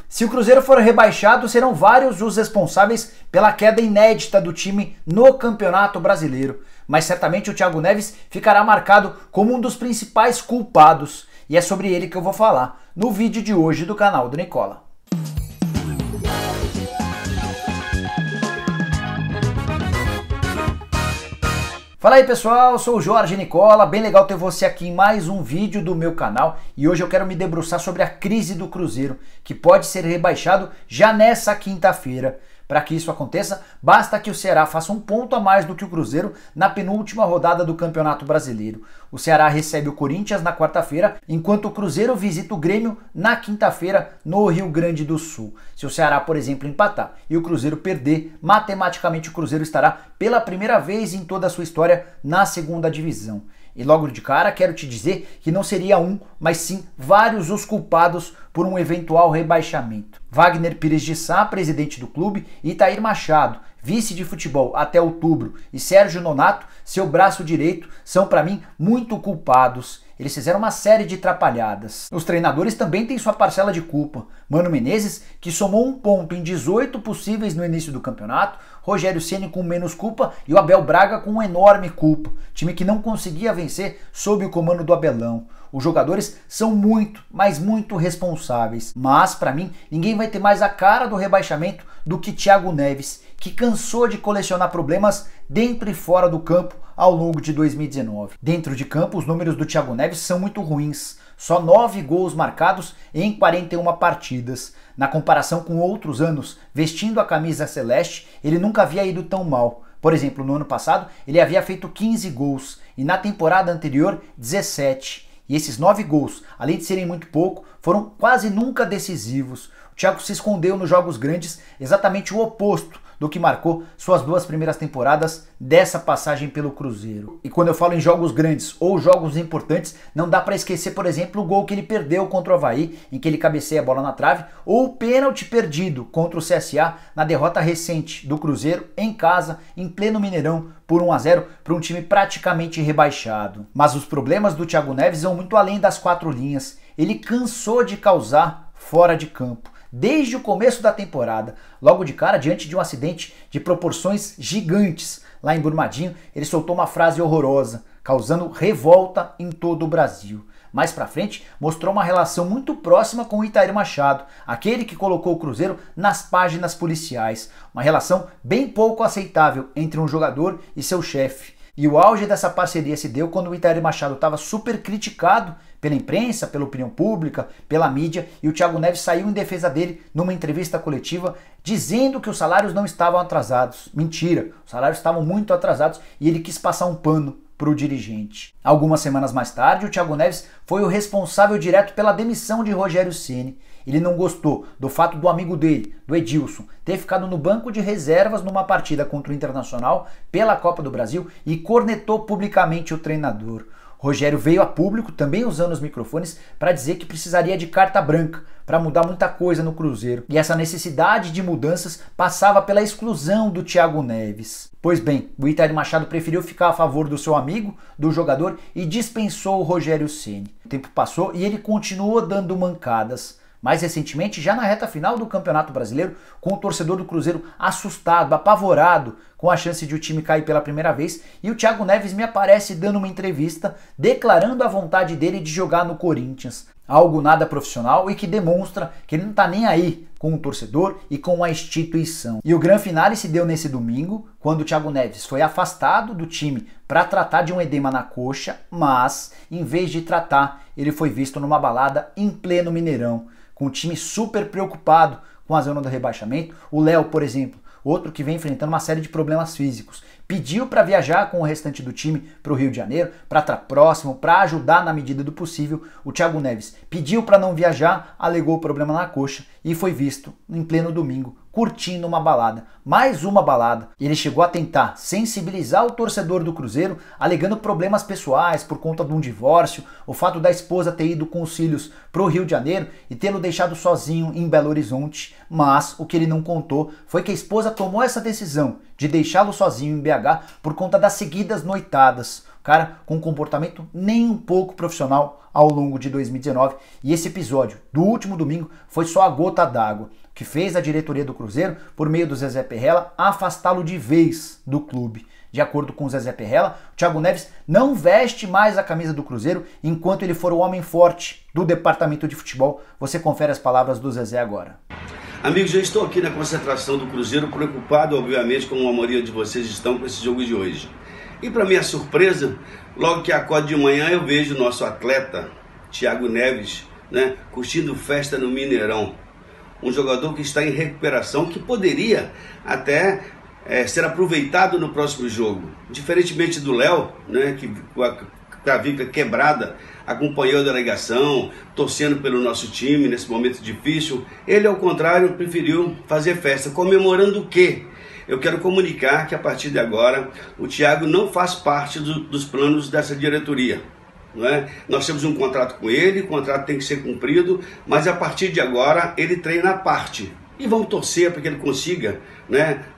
Se o Cruzeiro for rebaixado, serão vários os responsáveis pela queda inédita do time no Campeonato Brasileiro. Mas certamente o Thiago Neves ficará marcado como um dos principais culpados. E é sobre ele que eu vou falar no vídeo de hoje do canal do Nicola. Fala aí pessoal, eu sou o Jorge Nicola, bem legal ter você aqui em mais um vídeo do meu canal e hoje eu quero me debruçar sobre a crise do Cruzeiro, que pode ser rebaixado já nessa quinta-feira. Para que isso aconteça, basta que o Ceará faça um ponto a mais do que o Cruzeiro na penúltima rodada do Campeonato Brasileiro. O Ceará recebe o Corinthians na quarta-feira, enquanto o Cruzeiro visita o Grêmio na quinta-feira no Rio Grande do Sul. Se o Ceará, por exemplo, empatar e o Cruzeiro perder, matematicamente o Cruzeiro estará pela primeira vez em toda a sua história na segunda divisão. E logo de cara quero te dizer que não seria um, mas sim vários os culpados por um eventual rebaixamento. Wagner Pires de Sá, presidente do clube, Itair Machado, vice de futebol até outubro, e Sérgio Nonato, seu braço direito, são para mim muito culpados. Eles fizeram uma série de atrapalhadas. Os treinadores também têm sua parcela de culpa. Mano Menezes, que somou 1 ponto em 18 possíveis no início do campeonato, Rogério Ceni com menos culpa e o Abel Braga com uma enorme culpa. Time que não conseguia vencer sob o comando do Abelão. Os jogadores são muito, mas muito responsáveis. Mas, para mim, ninguém vai ter mais a cara do rebaixamento do que Thiago Neves, que cansou de colecionar problemas dentro e fora do campo ao longo de 2019. Dentro de campo, os números do Thiago Neves são muito ruins. Só 9 gols marcados em 41 partidas. Na comparação com outros anos, vestindo a camisa celeste, ele nunca havia ido tão mal. Por exemplo, no ano passado, ele havia feito 15 gols e na temporada anterior, 17. E esses 9 gols, além de serem muito pouco, foram quase nunca decisivos. O Thiago se escondeu nos jogos grandes, exatamente o oposto do que marcou suas 2 primeiras temporadas dessa passagem pelo Cruzeiro. E quando eu falo em jogos grandes ou jogos importantes, não dá para esquecer, por exemplo, o gol que ele perdeu contra o Avaí, em que ele cabeceia a bola na trave, ou o pênalti perdido contra o CSA na derrota recente do Cruzeiro em casa, em pleno Mineirão, por 1-0 para um time praticamente rebaixado. Mas os problemas do Thiago Neves vão muito além das 4 linhas. Ele cansou de causar fora de campo. Desde o começo da temporada, logo de cara, diante de um acidente de proporções gigantes lá em Brumadinho, ele soltou uma frase horrorosa, causando revolta em todo o Brasil. Mais pra frente, mostrou uma relação muito próxima com o Itair Machado, aquele que colocou o Cruzeiro nas páginas policiais. Uma relação bem pouco aceitável entre um jogador e seu chefe. E o auge dessa parceria se deu quando o Itair Machado estava super criticado pela imprensa, pela opinião pública, pela mídia, e o Thiago Neves saiu em defesa dele numa entrevista coletiva dizendo que os salários não estavam atrasados. Mentira, os salários estavam muito atrasados e ele quis passar um pano para o dirigente. Algumas semanas mais tarde, o Thiago Neves foi o responsável direto pela demissão de Rogério Ceni. Ele não gostou do fato do amigo dele, do Edilson, ter ficado no banco de reservas numa partida contra o Internacional pela Copa do Brasil e cornetou publicamente o treinador. Rogério veio a público, também usando os microfones, para dizer que precisaria de carta branca para mudar muita coisa no Cruzeiro. E essa necessidade de mudanças passava pela exclusão do Thiago Neves. Pois bem, o Itair Machado preferiu ficar a favor do seu amigo, do jogador, e dispensou o Rogério Ceni. O tempo passou e ele continuou dando mancadas. Mais recentemente, já na reta final do Campeonato Brasileiro, com o torcedor do Cruzeiro assustado, apavorado com a chance de o time cair pela primeira vez, e o Thiago Neves me aparece dando uma entrevista declarando a vontade dele de jogar no Corinthians. Algo nada profissional e que demonstra que ele não está nem aí com o torcedor e com a instituição. E o grande finale se deu nesse domingo, quando o Thiago Neves foi afastado do time para tratar de um edema na coxa, mas em vez de tratar, ele foi visto numa balada em pleno Mineirão, com o time super preocupado com a zona do rebaixamento. O Léo, por exemplo, outro que vem enfrentando uma série de problemas físicos, pediu para viajar com o restante do time para o Rio de Janeiro, para estar próximo, para ajudar na medida do possível. O Thiago Neves pediu para não viajar, alegou problema na coxa e foi visto em pleno domingo curtindo uma balada, mais uma balada. Ele chegou a tentar sensibilizar o torcedor do Cruzeiro, alegando problemas pessoais por conta de um divórcio, o fato da esposa ter ido com os filhos para o Rio de Janeiro e tê-lo deixado sozinho em Belo Horizonte, mas o que ele não contou foi que a esposa tomou essa decisão de deixá-lo sozinho em BH por conta das seguidas noitadas. Cara, com um comportamento nem um pouco profissional ao longo de 2019, e esse episódio do último domingo foi só a gota d'água que fez a diretoria do Cruzeiro, por meio do Zezé Perrella, afastá-lo de vez do clube. De acordo com o Zezé Perrella, o Thiago Neves não veste mais a camisa do Cruzeiro enquanto ele for o homem forte do departamento de futebol. Você confere as palavras do Zezé agora. Amigos, eu estou aqui na concentração do Cruzeiro, preocupado, obviamente, como a maioria de vocês estão com esse jogo de hoje. E para minha surpresa, logo que acordo de manhã eu vejo o nosso atleta, Thiago Neves, curtindo festa no Mineirão. Um jogador que está em recuperação, que poderia até ser aproveitado no próximo jogo. Diferentemente do Léo, que com a clavícula quebrada, acompanhou a delegação, torcendo pelo nosso time nesse momento difícil. Ele, ao contrário, preferiu fazer festa, comemorando o quê? Eu quero comunicar que a partir de agora o Thiago não faz parte dos planos dessa diretoria. Nós temos um contrato com ele, o contrato tem que ser cumprido, mas a partir de agora ele treina à parte. E vamos torcer para que ele consiga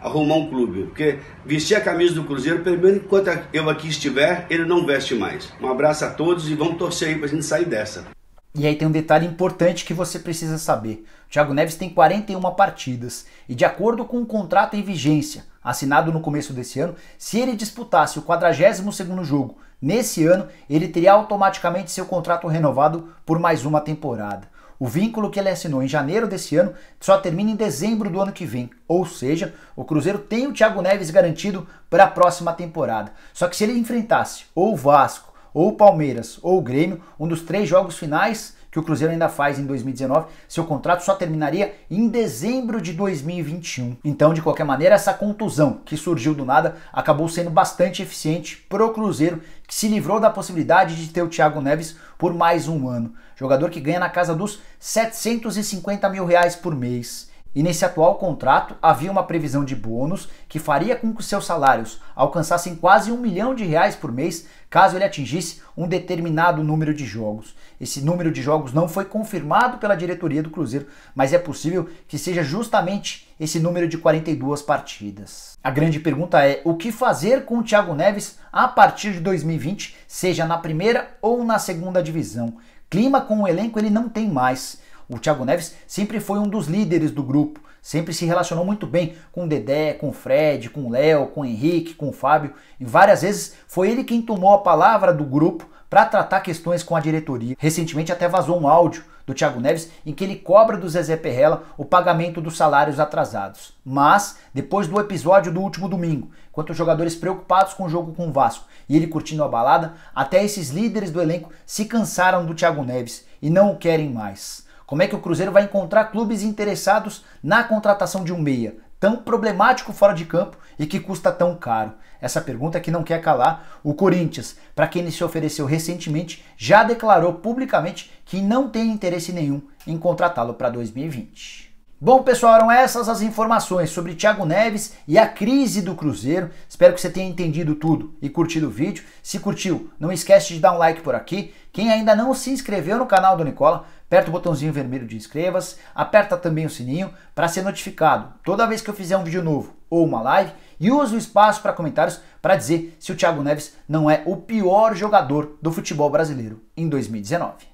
arrumar um clube. Porque vestir a camisa do Cruzeiro, pelo menos enquanto eu aqui estiver, ele não veste mais. Um abraço a todos e vamos torcer aí para a gente sair dessa. E aí tem um detalhe importante que você precisa saber. O Thiago Neves tem 41 partidas e, de acordo com o contrato em vigência, assinado no começo desse ano, se ele disputasse o 42º jogo nesse ano, ele teria automaticamente seu contrato renovado por mais uma temporada. O vínculo que ele assinou em janeiro desse ano só termina em dezembro do ano que vem, ou seja, o Cruzeiro tem o Thiago Neves garantido para a próxima temporada. Só que se ele enfrentasse ou o Vasco, ou o Palmeiras, ou o Grêmio, um dos 3 jogos finais que o Cruzeiro ainda faz em 2019, seu contrato só terminaria em dezembro de 2021. Então, de qualquer maneira, essa contusão que surgiu do nada acabou sendo bastante eficiente pro Cruzeiro, que se livrou da possibilidade de ter o Thiago Neves por mais um ano. Jogador que ganha na casa dos 750 mil reais por mês. E nesse atual contrato havia uma previsão de bônus que faria com que seus salários alcançassem quase R$1 milhão por mês, caso ele atingisse um determinado número de jogos. Esse número de jogos não foi confirmado pela diretoria do Cruzeiro, mas é possível que seja justamente esse número de 42 partidas. A grande pergunta é: o que fazer com o Thiago Neves a partir de 2020, seja na primeira ou na segunda divisão? Clima com o elenco ele não tem mais. O Thiago Neves sempre foi um dos líderes do grupo, sempre se relacionou muito bem com o Dedé, com o Fred, com o Léo, com o Henrique, com o Fábio, e várias vezes foi ele quem tomou a palavra do grupo para tratar questões com a diretoria. Recentemente até vazou um áudio do Thiago Neves em que ele cobra do Zezé Perrella o pagamento dos salários atrasados. Mas, depois do episódio do último domingo, enquanto os jogadores preocupados com o jogo com o Vasco e ele curtindo a balada, até esses líderes do elenco se cansaram do Thiago Neves e não o querem mais. Como é que o Cruzeiro vai encontrar clubes interessados na contratação de um meia tão problemático fora de campo e que custa tão caro? Essa pergunta que não quer calar. O Corinthians, para quem ele se ofereceu recentemente, já declarou publicamente que não tem interesse nenhum em contratá-lo para 2020. Bom, pessoal, eram essas as informações sobre Thiago Neves e a crise do Cruzeiro. Espero que você tenha entendido tudo e curtido o vídeo. Se curtiu, não esquece de dar um like por aqui. Quem ainda não se inscreveu no canal do Nicola, aperta o botãozinho vermelho de inscreva-se, aperta também o sininho para ser notificado toda vez que eu fizer um vídeo novo ou uma live, e use o espaço para comentários para dizer se o Thiago Neves não é o pior jogador do futebol brasileiro em 2019.